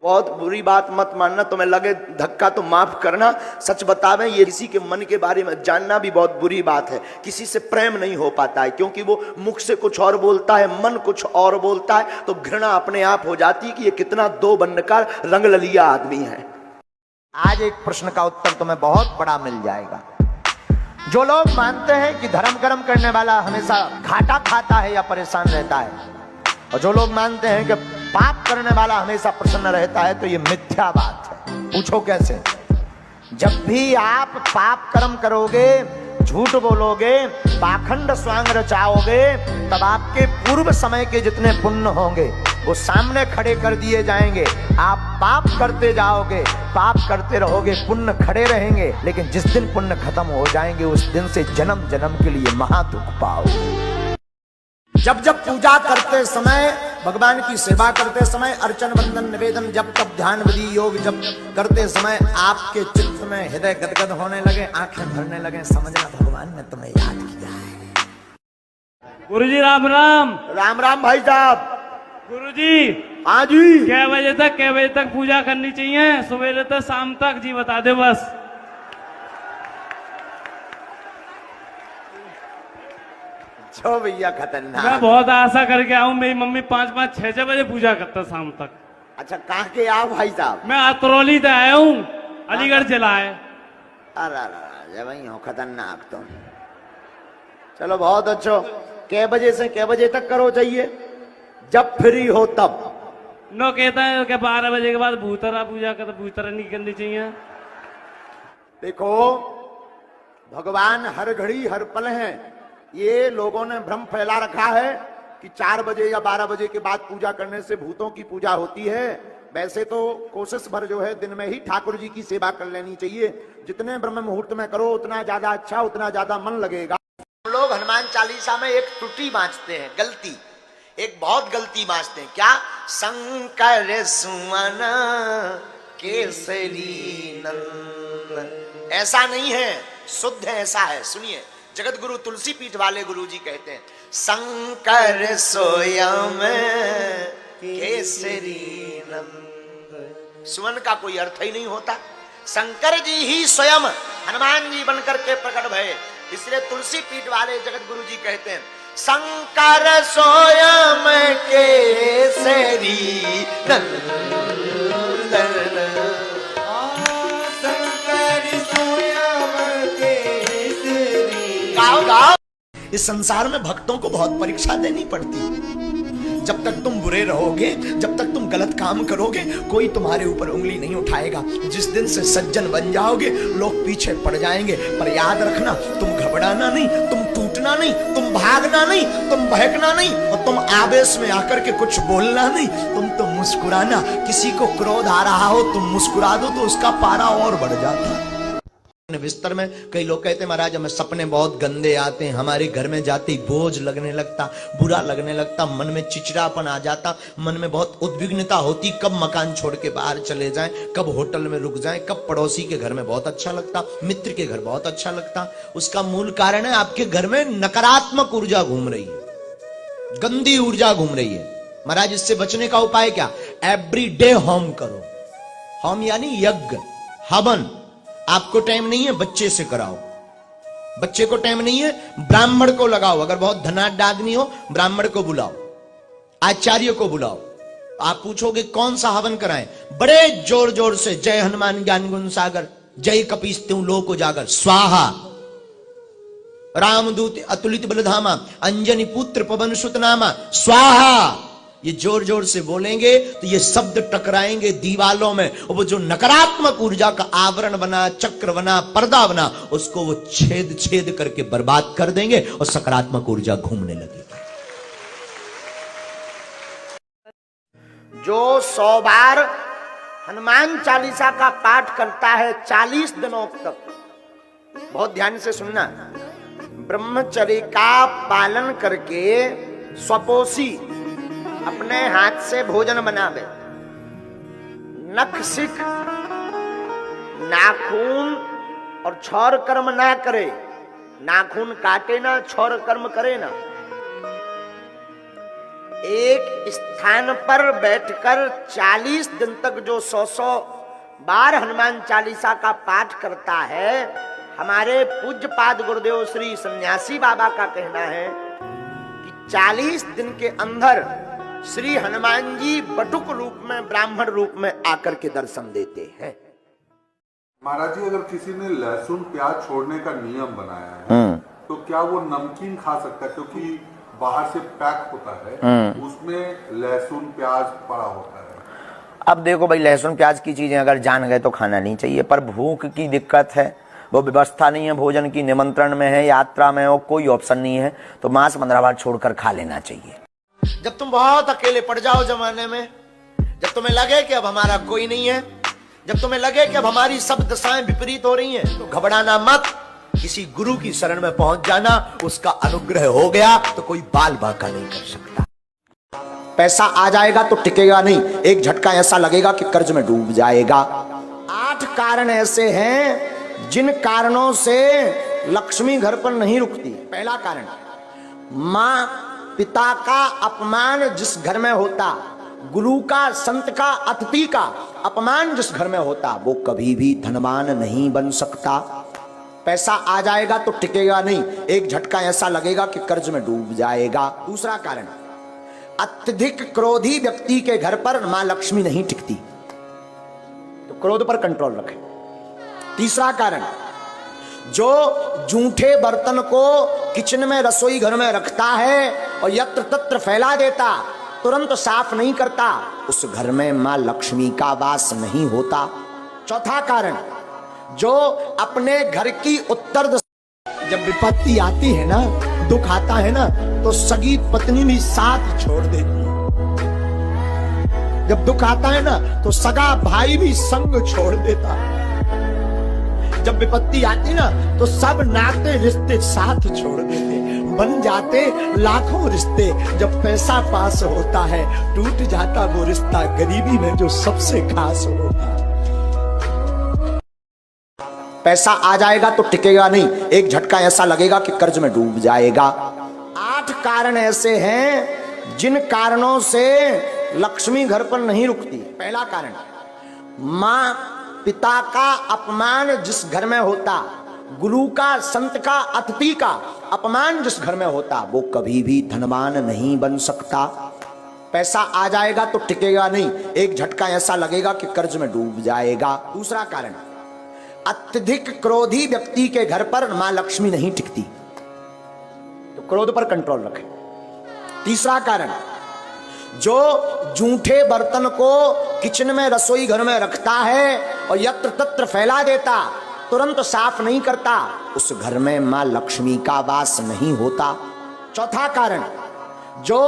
बहुत बुरी बात मत मानना, तुम्हें लगे धक्का तो माफ करना। सच बतावें, ये किसी के मन के बारे में जानना भी बहुत बुरी बात है। किसी से प्रेम नहीं हो पाता है, क्योंकि वो मुख से कुछ और बोलता है, मन कुछ और बोलता है, तो घृणा अपने आप हो जाती है कि ये कितना दो बंडकार रंग ललिया आदमी है। आज एक प्रश्न का उत्तर तुम्हें बहुत बड़ा मिल जाएगा। जो लोग मानते हैं कि धर्म कर्म करने वाला हमेशा घाटा खाता है या परेशान रहता है, और जो लोग मानते हैं कि पाप करने वाला हमेशा प्रसन्न रहता है, तो ये मिथ्या बात है। पूछो कैसे? जब भी आप पाप कर्म करोगे, झूठ बोलोगे, पाखंड स्वांग रचाओगे, तब आपके पूर्व समय के जितने पुण्य होंगे वो सामने खड़े कर दिए जाएंगे। आप पाप करते जाओगे, पाप करते रहोगे, पुण्य खड़े रहेंगे, लेकिन जिस दिन पुण्य खत्म हो जाएंगे उस दिन से जन्म जन्म के लिए महादुख पाओगे। जब जब पूजा करते समय, भगवान की सेवा करते समय, अर्चन वंदन निवेदन जब तब ध्यान विधि योग जब करते समय आपके चित्त में हृदय गदगद होने लगे, आंखें भरने लगे, समझना भगवान ने तुम्हें याद किया है। गुरुजी राम राम। राम राम भाई साहब। गुरुजी हाँ जी। कै बजे तक पूजा करनी चाहिए? सवेरे तक शाम तक जी बता दे बस। जो भैया खतरनाक। मैं बहुत आशा करके आऊं, मेरी मम्मी 5-5, 6-6 बजे पूजा करता शाम तक। अच्छा, कहाँ के आओ भाई साहब? मैं अतरौली से आया हूँ, अलीगढ़ जिला है। अरे वही हो खतरनाक तुम। चलो बहुत अच्छो। कै बजे से कै बजे तक करो चाहिए? जब फ्री हो तब। नो कहता है कि 12 बजे के बाद भूतरा पूजा कर, भूतरा नहीं करनी चाहिए। देखो, भगवान हर घड़ी हर पल है। ये लोगों ने भ्रम फैला रखा है कि 4 बजे या 12 बजे के बाद पूजा करने से भूतों की पूजा होती है। वैसे तो कोशिश भर जो है दिन में ही ठाकुर जी की सेवा कर लेनी चाहिए। जितने ब्रह्म मुहूर्त में करो उतना ज्यादा अच्छा, उतना ज्यादा मन लगेगा। हम लोग हनुमान चालीसा में एक त्रुटि बांचते हैं, गलती, एक बहुत गलती बांचते हैं। क्या? शंकर सुमन केसरी नंदन। ऐसा नहीं है, शुद्ध ऐसा है। सुनिए, जगत गुरु तुलसी पीठ वाले गुरु जी कहते हैं, शंकर सोयम केसरी नंद। सुमन का कोई अर्थ ही नहीं होता। शंकर जी ही स्वयं हनुमान जी बनकर के प्रकट भये, इसलिए तुलसी पीठ वाले जगत गुरु जी कहते हैं, शंकर सोयम केसरी नंदन। इस संसार में भक्तों को बहुत परीक्षा देनी पड़ती। जब तक तुम बुरे रहोगे, जब तक तुम गलत काम करोगे, कोई तुम्हारे ऊपर उंगली नहीं उठाएगा। जिस दिन से सज्जन बन जाओगे, लोग पीछे पड़ जाएंगे। पर याद रखना, तुम घबराना नहीं, तुम टूटना नहीं, तुम भागना नहीं, तुम बहकना नहीं, और तुम आवेश में आकर के कुछ बोलना नहीं, तुम तो मुस्कुराना। किसी को क्रोध आ रहा हो, तुम मुस्कुरा दो तो उसका पारा और बढ़ जाता है। बिस्तर में कई लोग कहते हैं, महाराज हमें सपने बहुत गंदे आते हैं, हमारे घर में जाते ही बोझ लगने लगता, बुरा लगने लगता, मन में चिड़चिड़ापन आ जाता, मन में बहुत उद्विग्नता होती, कब मकान छोड़ के बाहर चले जाएं, कब होटल में रुक जाएं, कब पड़ोसी के घर में बहुत अच्छा लगता, मित्र के घर बहुत अच्छा लगता। उसका मूल कारण है आपके घर में नकारात्मक ऊर्जा घूम रही है, गंदी ऊर्जा घूम रही है। महाराज इससे बचने का उपाय क्या? एवरी डे होम करो। होम यानी यज्ञ, हवन। आपको टाइम नहीं है, बच्चे से कराओ। बच्चे को टाइम नहीं है, ब्राह्मण को लगाओ। अगर बहुत धनाढ्य हो, ब्राह्मण को बुलाओ, आचार्य को बुलाओ। आप पूछोगे कौन सा हवन कराएं? बड़े जोर जोर से जय हनुमान ज्ञान गुण सागर, जय कपीस त्यों लोक उजागर, स्वाहा, रामदूत अतुलित बलधामा, अंजनी पुत्र पवन सुत नामा, स्वाहा। ये जोर जोर से बोलेंगे तो ये शब्द टकराएंगे दीवालों में, और वो जो नकारात्मक ऊर्जा का आवरण बना, चक्र बना, पर्दा बना, उसको वो छेद छेद करके बर्बाद कर देंगे और सकारात्मक ऊर्जा घूमने लगेगी। जो 100 बार हनुमान चालीसा का पाठ करता है 40 दिनों तक, बहुत ध्यान से सुनना, ब्रह्मचर्य का पालन करके स्वपोषी अपने हाथ से भोजन बनावे, नख सिख, नाखून और छौर कर्म ना करे, नाखून काटे ना, छौर कर्म करे ना, एक स्थान पर बैठकर 40 दिन तक जो 100 बार हनुमान चालीसा का पाठ करता है, हमारे पूज्य पाद गुरुदेव श्री सन्यासी बाबा का कहना है कि 40 दिन के अंदर श्री हनुमान जी बटुक रूप में, ब्राह्मण रूप में आकर के दर्शन देते हैं। महाराज जी, अगर किसी ने लहसुन प्याज छोड़ने का नियम बनाया है तो क्या वो नमकीन खा सकता है? क्योंकि बाहर से पैक होता है, उसमें लहसुन प्याज पड़ा होता है। अब देखो भाई, लहसुन प्याज की चीजें अगर जान गए तो खाना नहीं चाहिए, पर भूख की दिक्कत है, वो व्यवस्था नहीं है भोजन की, निमंत्रण में है, यात्रा में हो, कोई ऑप्शन नहीं है, तो मांस 15 बार छोड़कर खा लेना चाहिए। जब तुम बहुत अकेले पड़ जाओ जमाने में, जब तुम्हें लगे कि अब हमारा कोई नहीं है, जब तुम्हें लगे कि अब हमारी सब दशाएं विपरीत हो रही हैं, तो घबराना मत, किसी गुरु की शरण में पहुंच जाना, उसका अनुग्रह हो गया तो कोई बाल बांका नहीं कर सकता। पैसा आ जाएगा तो टिकेगा नहीं, एक झटका ऐसा लगेगा कि कर्ज में डूब जाएगा। 8 कारण ऐसे हैं जिन कारणों से लक्ष्मी घर पर नहीं रुकती। पहला कारण, मां पिता का अपमान जिस घर में होता, गुरु का, संत का, अतिथि का अपमान जिस घर में होता, वो कभी भी धनवान नहीं बन सकता। पैसा आ जाएगा तो टिकेगा नहीं, एक झटका ऐसा लगेगा कि कर्ज में डूब जाएगा। दूसरा कारण, अत्यधिक क्रोधी व्यक्ति के घर पर मां लक्ष्मी नहीं टिकती, तो क्रोध पर कंट्रोल रखें। तीसरा कारण, जो जूठे बर्तन को किचन में, रसोई घर में रखता है और यत्र तत्र फैला देता, तुरंत साफ नहीं करता, उस घर में मां लक्ष्मी का वास नहीं होता। चौथा कारण, जो अपने घर की उत्तर दिशा, जब विपत्ति आती है ना, दुख आता है ना, तो सगी पत्नी भी साथ छोड़ देती है। जब दुख आता है ना, तो सगा भाई भी संग छोड़ देता है। जब विपत्ति आती ना, तो सब नाते रिश्ते साथ छोड़ देते, बन जाते लाखों रिश्ते। जब पैसा पास होता है, टूट जाता वो रिश्ता गरीबी में जो सबसे खास होता है। पैसा आ जाएगा तो टिकेगा नहीं, एक झटका ऐसा लगेगा कि कर्ज में डूब जाएगा। 8 कारण ऐसे हैं जिन कारणों से लक्ष्मी घर पर नहीं रुकती। पहला कारण, मां पिता का अपमान जिस घर में होता, गुरु का, संत का, अतिथि का अपमान जिस घर में होता, वो कभी भी धनवान नहीं बन सकता। पैसा आ जाएगा तो टिकेगा नहीं, एक झटका ऐसा लगेगा कि कर्ज में डूब जाएगा। दूसरा कारण, अत्यधिक क्रोधी व्यक्ति के घर पर मां लक्ष्मी नहीं टिकती, तो क्रोध पर कंट्रोल रखें। तीसरा कारण, जो जूठे बर्तन को किचन में, रसोई घर में रखता है और यत्र तत्र फैला देता, तुरंत साफ नहीं करता, उस घर में मां लक्ष्मी का वास नहीं होता। चौथा कारण, जो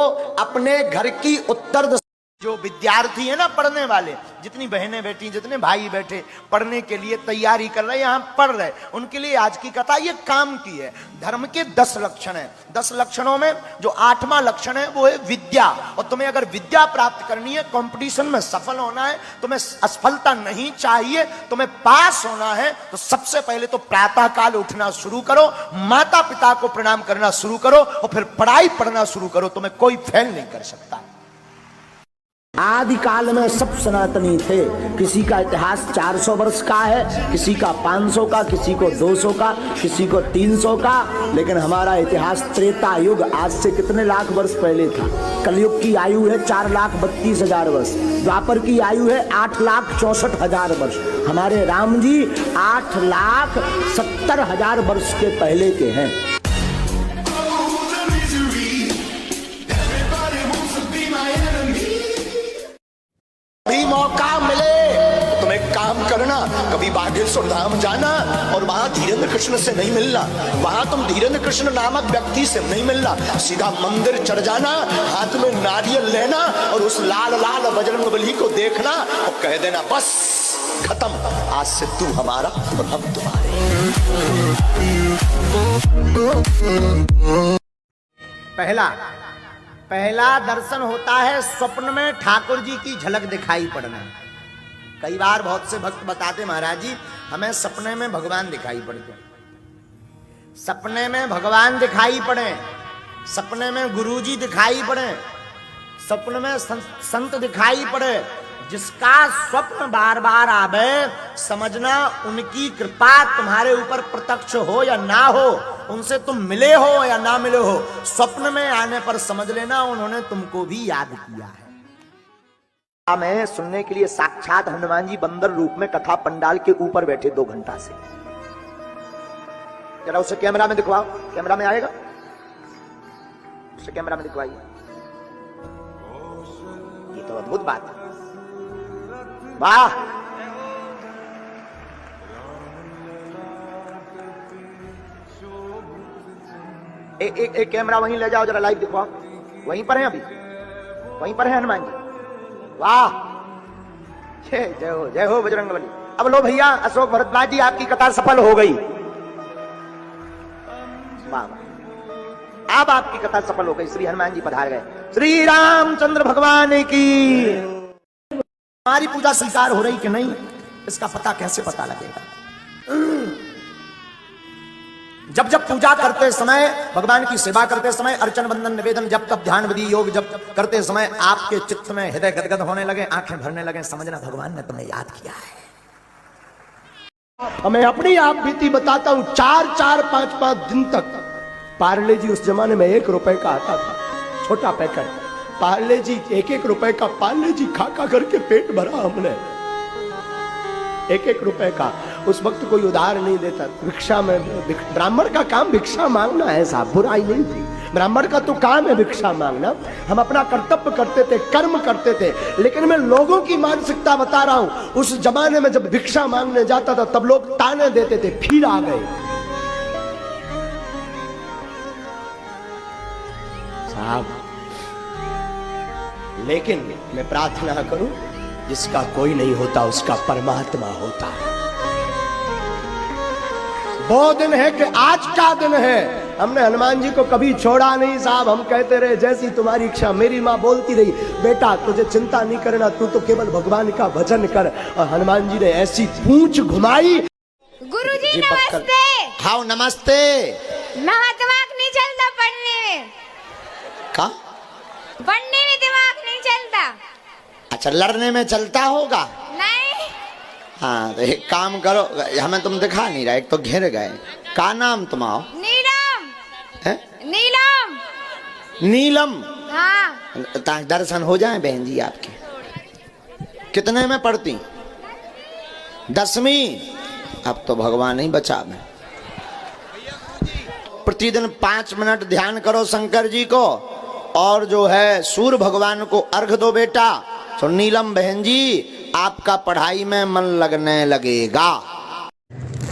अपने घर की उत्तर, जो विद्यार्थी है ना, पढ़ने वाले, जितनी बहनें बैठी, जितने भाई बैठे पढ़ने के लिए तैयारी कर रहे, यहां पढ़ रहे, उनके लिए आज की कथा ये काम की है। धर्म के 10 लक्षण है, 10 लक्षणों में जो 8वां लक्षण है वो है विद्या। और तुम्हें अगर विद्या प्राप्त करनी है, कंपटीशन में सफल होना है, तुम्हें असफलता नहीं चाहिए, तुम्हें पास होना है, तो सबसे पहले तो प्रातः काल उठना शुरू करो, माता पिता को प्रणाम करना शुरू करो और फिर पढ़ाई पढ़ना शुरू करो, तुम्हें कोई फेल नहीं कर सकता। आदि काल में सब सनातनी थे। किसी का इतिहास 400 वर्ष का है, किसी का 500 का, किसी को 200 का, किसी को 300 का, लेकिन हमारा इतिहास त्रेता युग, आज से कितने लाख वर्ष पहले था। कलयुग की आयु है 4,32,000 वर्ष, द्वापर की आयु है 8,64,000 वर्ष, हमारे राम जी 8,70,000 वर्ष के पहले के हैं। मौका मिले तो तुम एक काम करना, कभी बागेश्वर धाम जाना और वहां धीरेन्द्र कृष्ण से नहीं मिलना, वहां तुम धीरेन्द्र कृष्ण नामक व्यक्ति से नहीं मिलना, सीधा मंदिर चढ़ जाना, हाथ में नारियल लेना और उस लाल लाल बजरंगबली को देखना और कह देना बस खत्म, आज से तू हमारा और हम तुम्हारे। पहला दर्शन होता है स्वप्न में ठाकुर जी की झलक दिखाई पड़ना। कई बार बहुत से भक्त बताते महाराज जी हमें सपने में भगवान दिखाई पड़ते, सपने में भगवान दिखाई पड़े, सपने में गुरुजी दिखाई पड़े, स्वप्न में संत दिखाई पड़े, जिसका स्वप्न बार बार आवे, समझना उनकी कृपा तुम्हारे ऊपर प्रत्यक्ष हो या ना हो, उनसे तुम मिले हो या ना मिले हो, स्वप्न में आने पर समझ लेना उन्होंने तुमको भी याद किया है। मैं सुनने के लिए साक्षात हनुमान जी बंदर रूप में कथा पंडाल के ऊपर बैठे 2 घंटा से। जरा उसे कैमरा में दिखवाओ, कैमरा में आएगा, उसे कैमरा में दिखवाइए। ये तो अद्भुत बात है, वाह। एक कैमरा वहीं ले जाओ, जरा लाइव दिखवाओ। वहीं पर है, अभी वहीं पर है हनुमान जी, वाह। जय हो बजरंगबली। अब लो भैया अशोक भरद्वाज जी, आपकी कथा सफल हो गई, वाह। अब आपकी कथा सफल हो गई, श्री हनुमान जी पधार गए। श्री रामचंद्र भगवान की। हमारी पूजा स्वीकार हो रही कि नहीं, इसका पता कैसे पता लगेगा? जब जब पूजा करते समय, भगवान की सेवा करते समय, अर्चन बंदन निवेदन जब तब ध्यान विधि योग जब करते समय आपके चित्त में हृदय गदगद होने लगे, आंखें भरने लगे, समझना भगवान ने तुम्हें याद किया है। मैं अपनी आप बीती बताता हूं, 4-4, 5-5 दिन तक पार्ले जी, उस जमाने में 1 रुपए का आता था, छोटा पैकेट पार्ले जी, 1-1 रुपए का पार्ले जी खा खा करके पेट भरा हमने, 1-1 रुपए का। उस वक्त कोई उधार नहीं देता, भिक्षा में, ब्राह्मण का काम भिक्षा मांगना है साहब, बुराई नहीं थी, ब्राह्मण का तो काम है भिक्षा मांगना। हम अपना कर्तव्य करते थे, कर्म करते थे, लेकिन मैं लोगों की मानसिकता बता रहा हूं। उस जमाने में जब भिक्षा मांगने जाता था तब लोग ताने देते थे, फिर आ गए साहब। लेकिन मैं प्रार्थना करूं, जिसका कोई नहीं होता उसका परमात्मा होता है। वो दिन है कि आज का दिन है। हमने हनुमान जी को कभी छोड़ा नहीं साहब, हम कहते रहे जैसी तुम्हारी इच्छा। मेरी माँ बोलती रही, बेटा तुझे चिंता नहीं करना, तू तो केवल भगवान का भजन कर। और हनुमान जी ने ऐसी पूंछ घुमाई। गुरुजी नमस्ते। हाँ नमस्ते। दिमाग नहीं चलता पढ़ने में, का पढ़ने में दिमाग नहीं चलता। अच्छा, लड़ने में चलता होगा। नहीं। हाँ तो एक काम करो, हमें तुम दिखा नहीं रहा, एक तो घिर गए। का नाम तुम्हारा? नीलम है? नीलम। नीलम। हाँ। दर्शन हो जाए बहन जी आपके। कितने में पढ़ती? 10वीं। अब तो भगवान ही बचा में। प्रतिदिन 5 मिनट ध्यान करो शंकर जी को, और जो है सूर्य भगवान को अर्घ दो बेटा। तो नीलम बहन जी, आपका पढ़ाई में मन लगने लगेगा।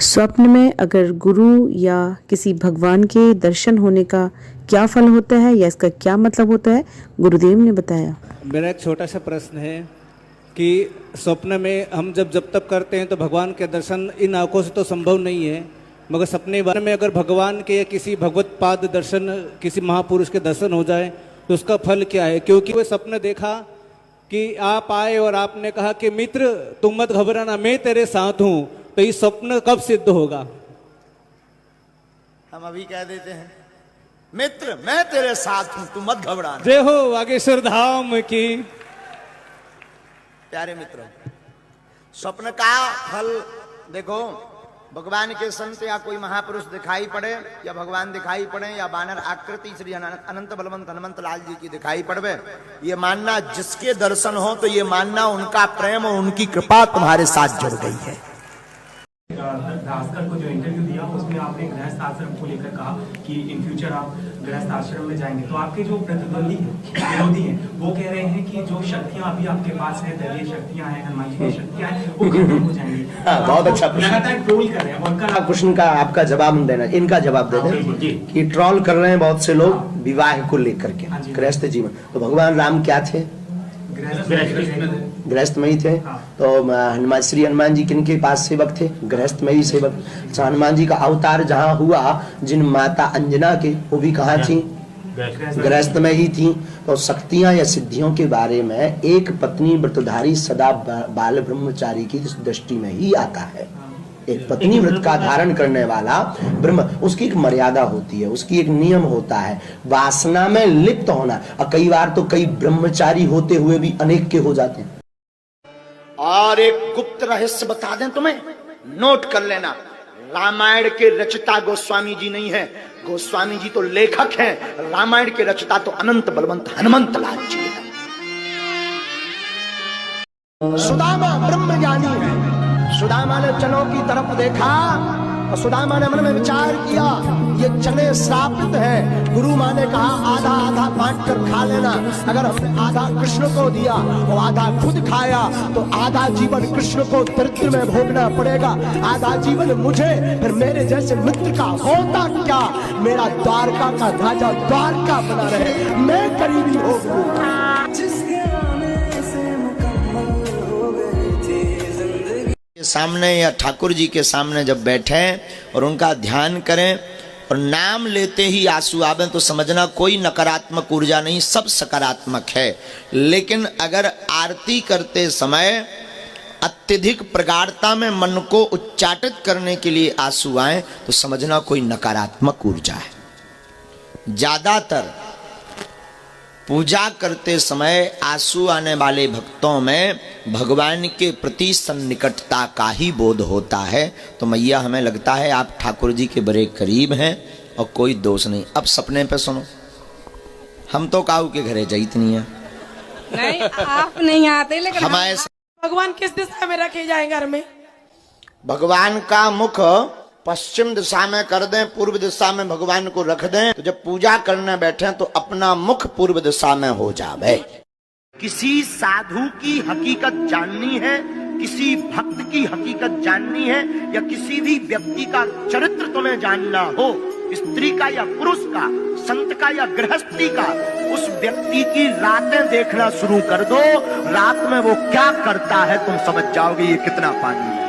स्वप्न में अगर गुरु या किसी भगवान के दर्शन होने का क्या फल होता है या इसका क्या मतलब होता है, गुरुदेव ने बताया। मेरा एक छोटा सा प्रश्न है कि स्वप्न में हम जब तक करते हैं तो भगवान के दर्शन इन आंखों से तो संभव नहीं है, मगर सपने में अगर भगवान के या किसी भगवत पाद दर्शन, किसी महापुरुष के दर्शन हो जाए तो उसका फल क्या है? क्योंकि वो सपने देखा कि आप आए और आपने कहा कि मित्र तुम मत घबराना, मैं तेरे साथ हूं, तो ये स्वप्न कब सिद्ध होगा? हम अभी कह देते हैं, मित्र मैं तेरे साथ हूं, तू मत घबराना। जय हो बागेश्वर धाम की। प्यारे मित्रों, स्वप्न का फल देखो, भगवान के संत या कोई महापुरुष दिखाई पड़े, या भगवान दिखाई पड़े, या बानर आकृति श्री अनंत बलवंत हनुमंत लाल जी की दिखाई पड़े, ये मानना जिसके दर्शन हो तो ये मानना उनका प्रेम और उनकी कृपा तुम्हारे साथ जुड़ गई है। भास्कर को जो इंटरव्यू दिया उसमें आपने गृहस्थ आश्रम को लेकर कहा कि इन फ्यूचर आप गृहस्थ आश्रम में जाएंगे, तो आपके जो प्रतिद्वंदी हैं, विरोधी हैं, वो कह रहे हैं कि जो शक्तियां अभी आपके पास है, दैवीय शक्तियां हैं, हनुमान जी की शक्तियां हैं, वो खत्म हो जाएंगी। बहुत अच्छा प्रश्न। लगातार ट्रोल कर रहे हैं। और क्वेश्चन का आपका जवाब देना, इनका जवाब दे दें कि ट्रोल कर रहे हैं बहुत से लोग विवाह को लेकर के, गृहस्थ जीवन। तो भगवान राम क्या थे? गृहस्थ में ही थे। तो हनुमान, श्री हनुमान जी किनके पास सेवक थे? गृहस्थ में ही सेवक। अच्छा, हनुमान जी का अवतार जहाँ हुआ, जिन माता अंजना के, वो भी कहाँ थी? गृहस्थ में ही थी। तो शक्तियां या सिद्धियों के बारे में एक पत्नी व्रतधारी सदा बाल ब्रह्मचारी की दृष्टि में ही आता है। एक पत्नी व्रत का धारण करने वाला ब्रह्म, उसकी एक मर्यादा होती है, उसकी एक नियम होता है, वासना में लिप्त होना। और कई बार तो कई ब्रह्मचारी होते हुए भी अनेक के हो जाते हैं। और एक गुप्त रहस्य बता दें तुम्हें, नोट कर लेना। रामायण के रचयिता गोस्वामी जी नहीं है, गोस्वामी जी तो लेखक हैं, रामायण के रचयिता तो अनंत बलवंत हनुमंत लाल जी हैं। सुदामा ब्रह्म ज्ञानी है। सुदामा ने चनों की तरफ देखा और सुदामा ने मन में विचार किया, ये चने श्रापित हैं। गुरु माँ ने कहा आधा आधा बांट कर खा लेना। अगर हमने आधा कृष्ण को दिया और आधा खुद खाया तो आधा जीवन कृष्ण को दरिद्र में भोगना पड़ेगा, आधा जीवन मुझे, फिर मेरे जैसे मित्र का होता क्या। मेरा द्वारका का राजा द्वारका बना रहे, मैं गरीबी हो गई। सामने या ठाकुर जी के सामने जब बैठे और उनका ध्यान करें और नाम लेते ही आंसू आवे तो समझना कोई नकारात्मक ऊर्जा नहीं, सब सकारात्मक है। लेकिन अगर आरती करते समय अत्यधिक प्रगाढ़ता में मन को उच्चाटित करने के लिए आंसू आए तो समझना कोई नकारात्मक ऊर्जा है। ज्यादातर पूजा करते समय आंसू आने वाले भक्तों में भगवान के प्रति सन्निकटता का ही बोध होता है। तो मैया हमें लगता है आप ठाकुर जी के बड़े करीब हैं और कोई दोष नहीं। अब सपने पे सुनो, हम तो काऊ के घरे जाइत नहीं है। नहीं आप नहीं आते, लेकिन हमारे भगवान किस दिशा में रखे जाए घर में? भगवान का मुख पश्चिम दिशा में कर दें, पूर्व दिशा में भगवान को रख दें, तो जब पूजा करने बैठे तो अपना मुख पूर्व दिशा में हो जावे। किसी साधु की हकीकत जाननी है, किसी भक्त की हकीकत जाननी है, या किसी भी व्यक्ति का चरित्र तुम्हें जानना हो, स्त्री का या पुरुष का, संत का या गृहस्थी का, उस व्यक्ति की रातें देखना शुरू कर दो। रात में वो क्या करता है तुम समझ जाओगे ये कितना पानी है।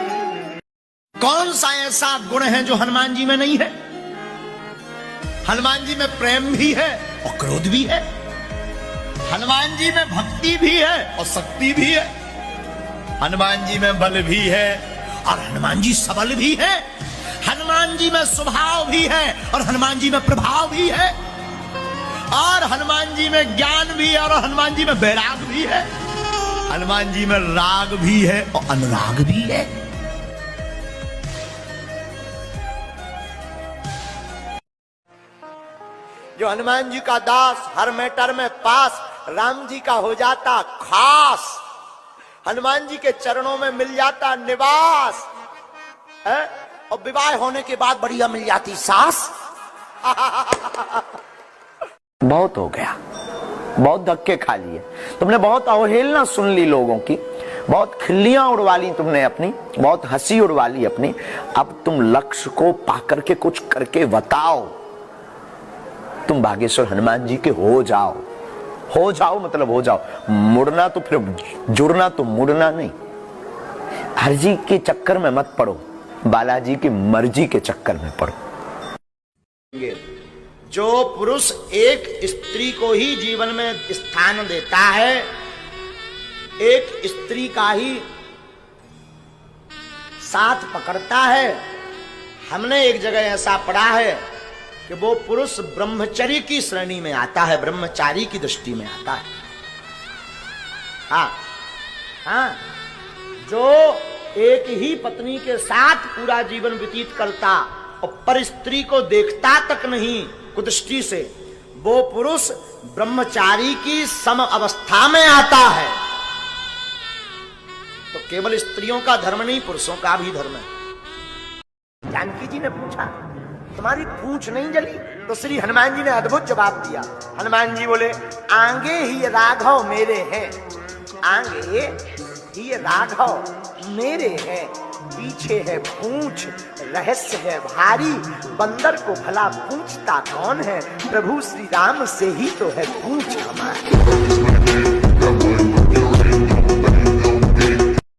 कौन सा ऐसा गुण है जो हनुमान जी में नहीं है? हनुमान जी में प्रेम भी है और क्रोध भी है, हनुमान जी में भक्ति भी है और शक्ति भी है, हनुमान जी में बल भी है और हनुमान जी सबल भी है, हनुमान जी में स्वभाव भी है और हनुमान जी में प्रभाव भी है, और हनुमान जी में ज्ञान भी है और हनुमान जी में वैराग भी है, हनुमान जी में राग भी है और अनुराग भी है। जो हनुमान जी का दास हर मैटर में पास, राम जी का हो जाता खास, हनुमान जी के चरणों में मिल जाता निवास है, और विवाह होने के बाद बढ़िया मिल जाती सास। बहुत हो गया, बहुत धक्के खा लिए तुमने, बहुत अवहेलना सुन ली लोगों की, बहुत खिल्लियां उड़वा ली तुमने अपनी, बहुत हंसी उड़वा ली अपनी। अब तुम लक्ष्य को पाकर के कुछ करके बताओ। तुम बागेश्वर हनुमान जी के हो जाओ, हो जाओ मतलब हो जाओ। मुड़ना तो फिर जुड़ना तो मुड़ना नहीं। हरजी के चक्कर में मत पड़ो, बालाजी की मर्जी के चक्कर में पड़ो। जो पुरुष एक स्त्री को ही जीवन में स्थान देता है, एक स्त्री का ही साथ पकड़ता है, हमने एक जगह ऐसा पढ़ा है कि वो पुरुष ब्रह्मचर्य की श्रेणी में आता है, ब्रह्मचारी की दृष्टि में आता है। हाँ हाँ, जो एक ही पत्नी के साथ पूरा जीवन व्यतीत करता और पर स्त्री को देखता तक नहीं कुदृष्टि से, वो पुरुष ब्रह्मचारी की सम अवस्था में आता है। तो केवल स्त्रियों का धर्म नहीं, पुरुषों का भी धर्म है। जानकी जी ने पूछा तुम्हारी पूंछ नहीं जली? तो श्री हनुमान जी ने अद्भुत जवाब दिया। हनुमान जी बोले आगे ही राघव मेरे हैं, आगे ही राघव मेरे हैं, पीछे है पूंछ, रहस्य है भारी, बंदर को भला पूछता कौन है, प्रभु श्री राम से ही तो है पूंछ हमारी।